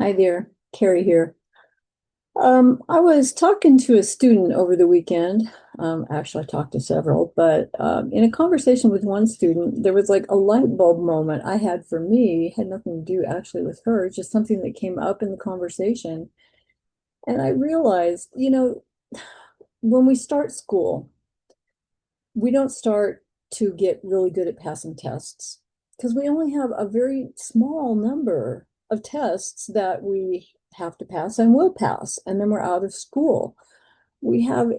Hi there, Carrie here. I was talking to a student over the weekend. Actually, I talked to several, but in a conversation with one student, there was like a light bulb moment I had for me, had nothing to do actually with her, just something that came up in the conversation. And I realized, when we start school, we don't start to get really good at passing tests because we only have a very small number of tests that we have to pass and will pass, and then we're out of school. We have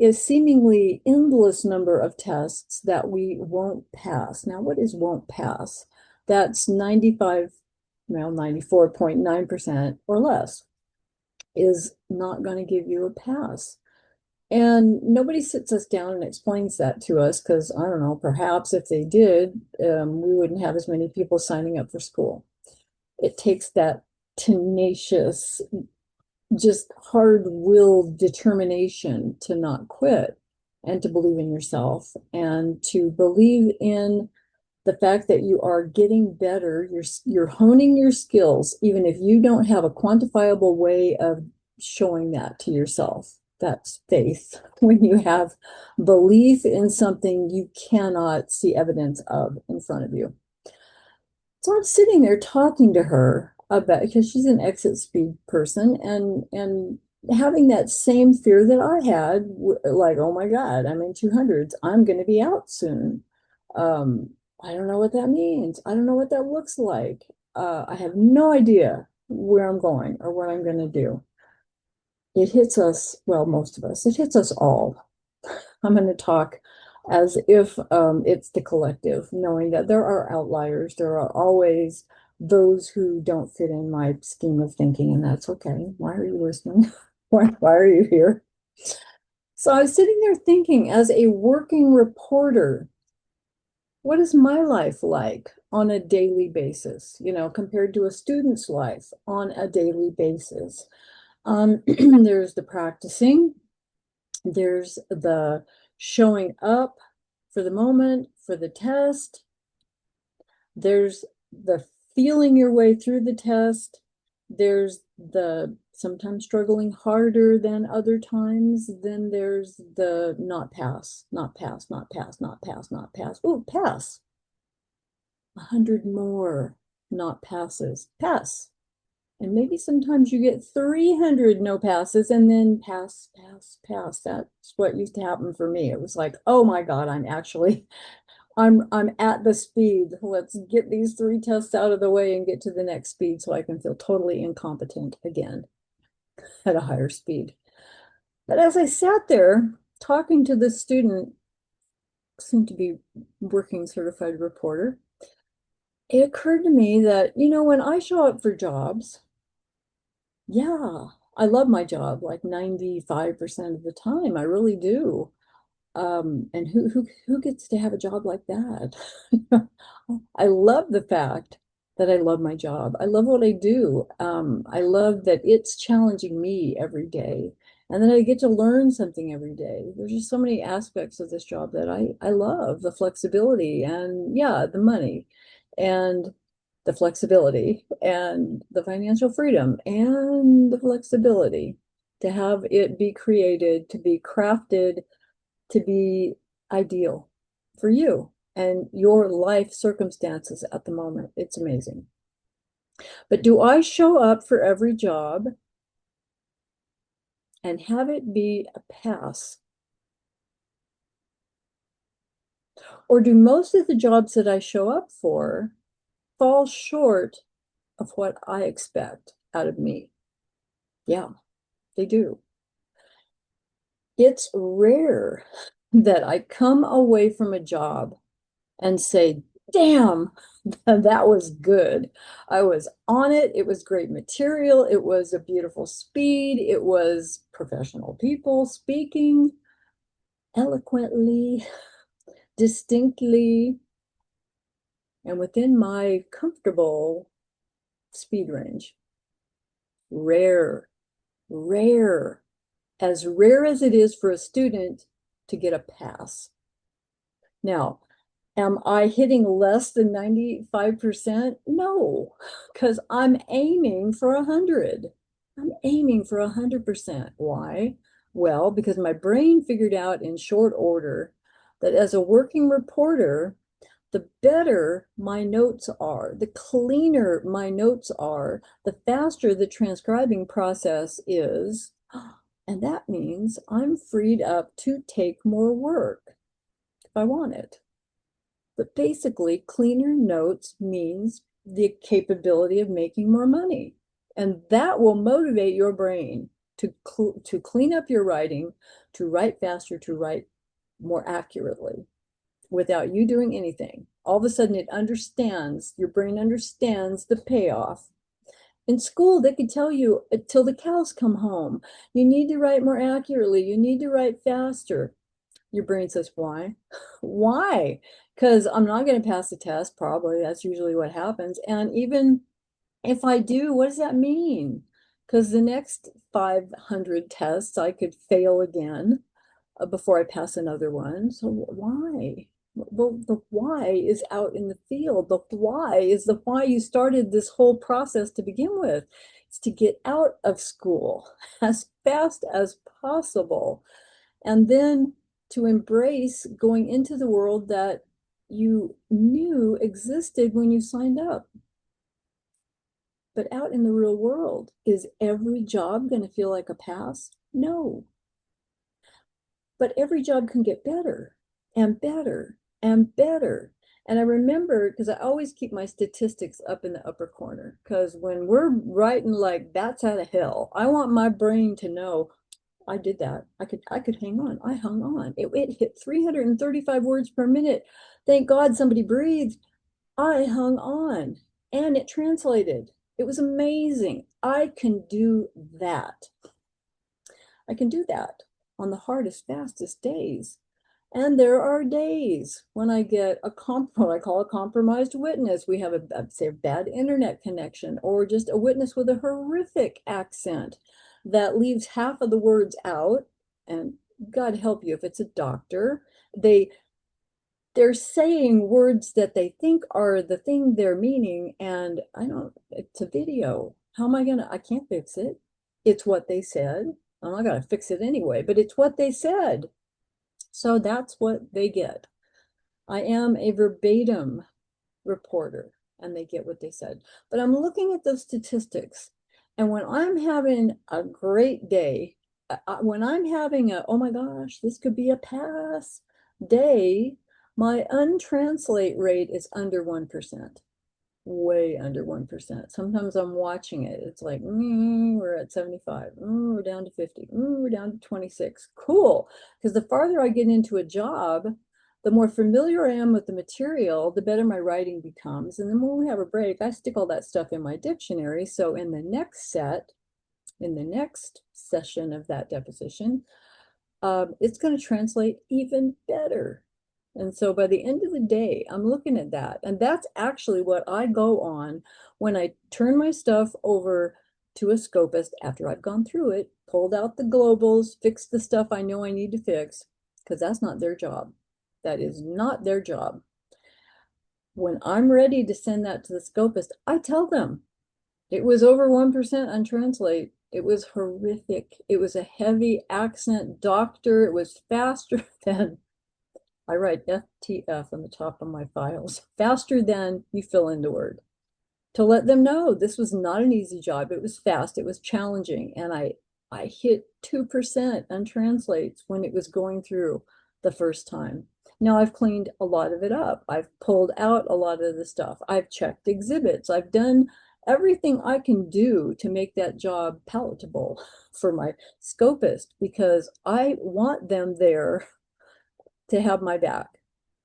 a seemingly endless number of tests that we won't pass. Now, what is won't pass? That's 95, well, 94.9% or less is not going to give you a pass. And nobody sits us down and explains that to us because I don't know, perhaps if they did, we wouldn't have as many people signing up for school. It takes that tenacious, just hard-willed determination to not quit and to believe in yourself and to believe in the fact that you are getting better. You're honing your skills, even if you don't have a quantifiable way of showing that to yourself. That's faith. When you have belief in something you cannot see evidence of in front of you. So I'm sitting there talking to her about because she's an exit speed person and having that same fear that I had, like, oh my God, I'm in 200s. I'm going to be out soon. I don't know what that means. I don't know what that looks like. I have no idea where I'm going or what I'm going to do. It hits us, well, most of us, it hits us all. I'm going to talk as if it's the collective, knowing that there are outliers. There are always those who don't fit in my scheme of thinking, and that's okay. Why are you listening? Why are you here? So I was sitting there thinking, as a working reporter, what is my life like on a daily basis, compared to a student's life on a daily basis? There's the practicing, there's the showing up for the moment, for the test. There's the feeling your way through the test. There's the sometimes struggling harder than other times. Then there's the not pass, not pass, not pass, not pass, not pass. Oh, pass. 100 more not passes. Pass. And maybe sometimes you get 300 no passes and then pass, pass, pass. That's what used to happen for me. It was like, oh my God, I'm at the speed. Let's get these three tests out of the way and get to the next speed so I can feel totally incompetent again at a higher speed. But as I sat there talking to this student, soon to be working certified reporter, it occurred to me that, when I show up for jobs, yeah, I love my job like 95% of the time. I really do. And who gets to have a job like that? I love the fact that I love my job. I love what I do. I love that it's challenging me every day, and then I get to learn something every day. There's just so many aspects of this job that I love, the flexibility and yeah, the money and the flexibility and the financial freedom and the flexibility to have it be created, to be crafted, to be ideal for you and your life circumstances at the moment. It's amazing. But do I show up for every job and have it be a pass? Or do most of the jobs that I show up for fall short of what I expect out of me? Yeah, they do. It's rare that I come away from a job and say, damn, that was good. I was on it. It was great material. It was a beautiful speed. It was professional people speaking eloquently, distinctly, and within my comfortable speed range. Rare, rare, as rare as it is for a student to get a pass. Now, Am I hitting less than 95%? No, because I'm aiming for 100. I'm aiming for 100%. Why? Well, because my brain figured out in short order that as a working reporter, the better my notes are, the cleaner my notes are, the faster the transcribing process is. And that means I'm freed up to take more work if I want it. But basically, cleaner notes means the capability of making more money. And that will motivate your brain to clean up your writing, to write faster, to write more accurately without you doing anything. All of a sudden, it understands, your brain understands the payoff. In school, they could tell you till the cows come home, you need to write more accurately, you need to write faster. Your brain says, why? Why? Because I'm not going to pass the test, probably. That's usually what happens. And even if I do, what does that mean? Because the next 500 tests, I could fail again before I pass another one. So why? Well, the why is out in the field. The why is the why you started this whole process to begin with. It's to get out of school as fast as possible. And then to embrace going into the world that you knew existed when you signed up. But out in the real world, is every job going to feel like a pass? No. But every job can get better and better and better. And I remember, because I always keep my statistics up in the upper corner, because when we're writing like bats out of hell, I want my brain to know I did that. I could hang on. I hung on. It hit 335 words per minute. Thank God somebody breathed. I hung on and it translated. It was amazing. I can do that. I can do that on the hardest, fastest days. And there are days when I get what I call a compromised witness. We have say, a bad internet connection, or just a witness with a horrific accent that leaves half of the words out. And God help you if it's a doctor. They're saying words that they think are the thing they're meaning, and it's a video. How am I gonna, I can't fix it. It's what they said. I'm not gonna fix it anyway, but it's what they said. So that's what they get. I am a verbatim reporter, and they get what they said. But I'm looking at those statistics, and when I'm having a great day, when I'm having oh my gosh, this could be a pass day, my untranslate rate is under 1%, way under 1%. Sometimes I'm watching it. It's like, we're at 75. We're down to 50. We're down to 26. Cool. Because the farther I get into a job, the more familiar I am with the material, the better my writing becomes. And then when we have a break, I stick all that stuff in my dictionary. So in the next session of that deposition, it's going to translate even better. And so by the end of the day, I'm looking at that. And that's actually what I go on when I turn my stuff over to a scopist after I've gone through it, pulled out the globals, fixed the stuff I know I need to fix, because that's not their job. That is not their job. When I'm ready to send that to the scopist, I tell them it was over 1% on translate. It was horrific. It was a heavy accent doctor. It was faster than, I write FTF on the top of my files, faster than you fill in the word, to let them know this was not an easy job. It was fast, it was challenging. And I hit 2% on translates when it was going through the first time. Now I've cleaned a lot of it up. I've pulled out a lot of the stuff. I've checked exhibits. I've done everything I can do to make that job palatable for my scopist, because I want them there to have my back,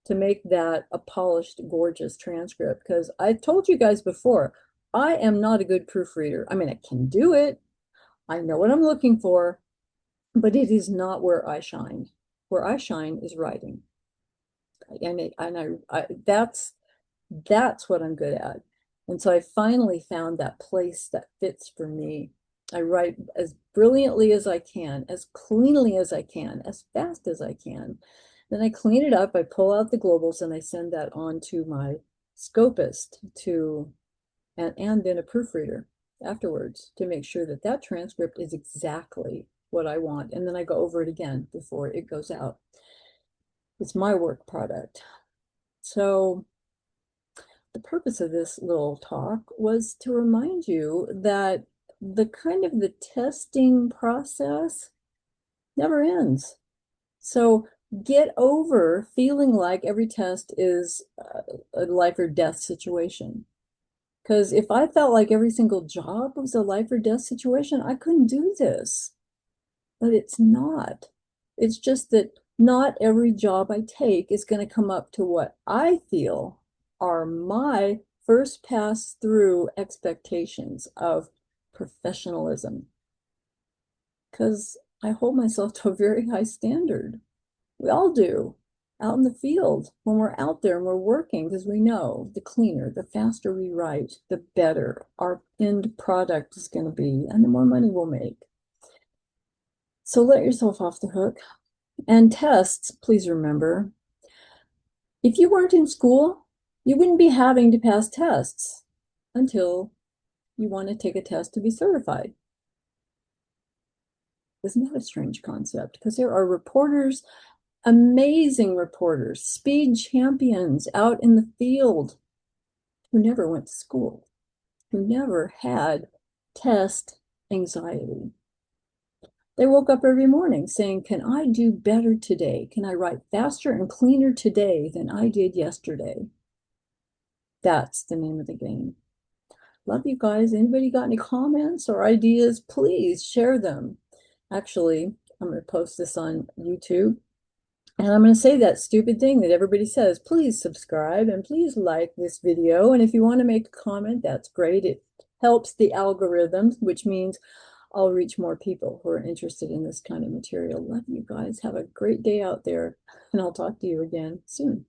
to make that a polished, gorgeous transcript. Because I told you guys before, I am not a good proofreader. I mean, I can do it. I know what I'm looking for, but it is not where I shine. Where I shine is writing. That's what I'm good at. And so I finally found that place that fits for me. I write as brilliantly as I can, as cleanly as I can, as fast as I can. Then I clean it up, I pull out the globals, and I send that on to my scopist and then a proofreader afterwards to make sure that that transcript is exactly what I want. And then I go over it again before it goes out. It's my work product. So the purpose of this little talk was to remind you that the testing process never ends. So get over feeling like every test is a life or death situation. Because if I felt like every single job was a life or death situation, I couldn't do this. But it's not. It's just that not every job I take is going to come up to what I feel are my first pass through expectations of professionalism. Because I hold myself to a very high standard. We all do out in the field when we're out there and we're working, because we know the cleaner, the faster we write, the better our end product is going to be and the more money we'll make. So let yourself off the hook. And tests, please remember, if you weren't in school, you wouldn't be having to pass tests until you want to take a test to be certified. Isn't that a strange concept? Because there are reporters, amazing reporters, speed champions out in the field who never went to school, who never had test anxiety. They woke up every morning saying, can I do better today? Can I write faster and cleaner today than I did yesterday? That's the name of the game. Love you guys. Anybody got any comments or ideas? Please share them. Actually, I'm going to post this on YouTube. And I'm going to say that stupid thing that everybody says, please subscribe and please like this video. And if you want to make a comment, that's great. It helps the algorithms, which means I'll reach more people who are interested in this kind of material. Love you guys. Have a great day out there, and I'll talk to you again soon.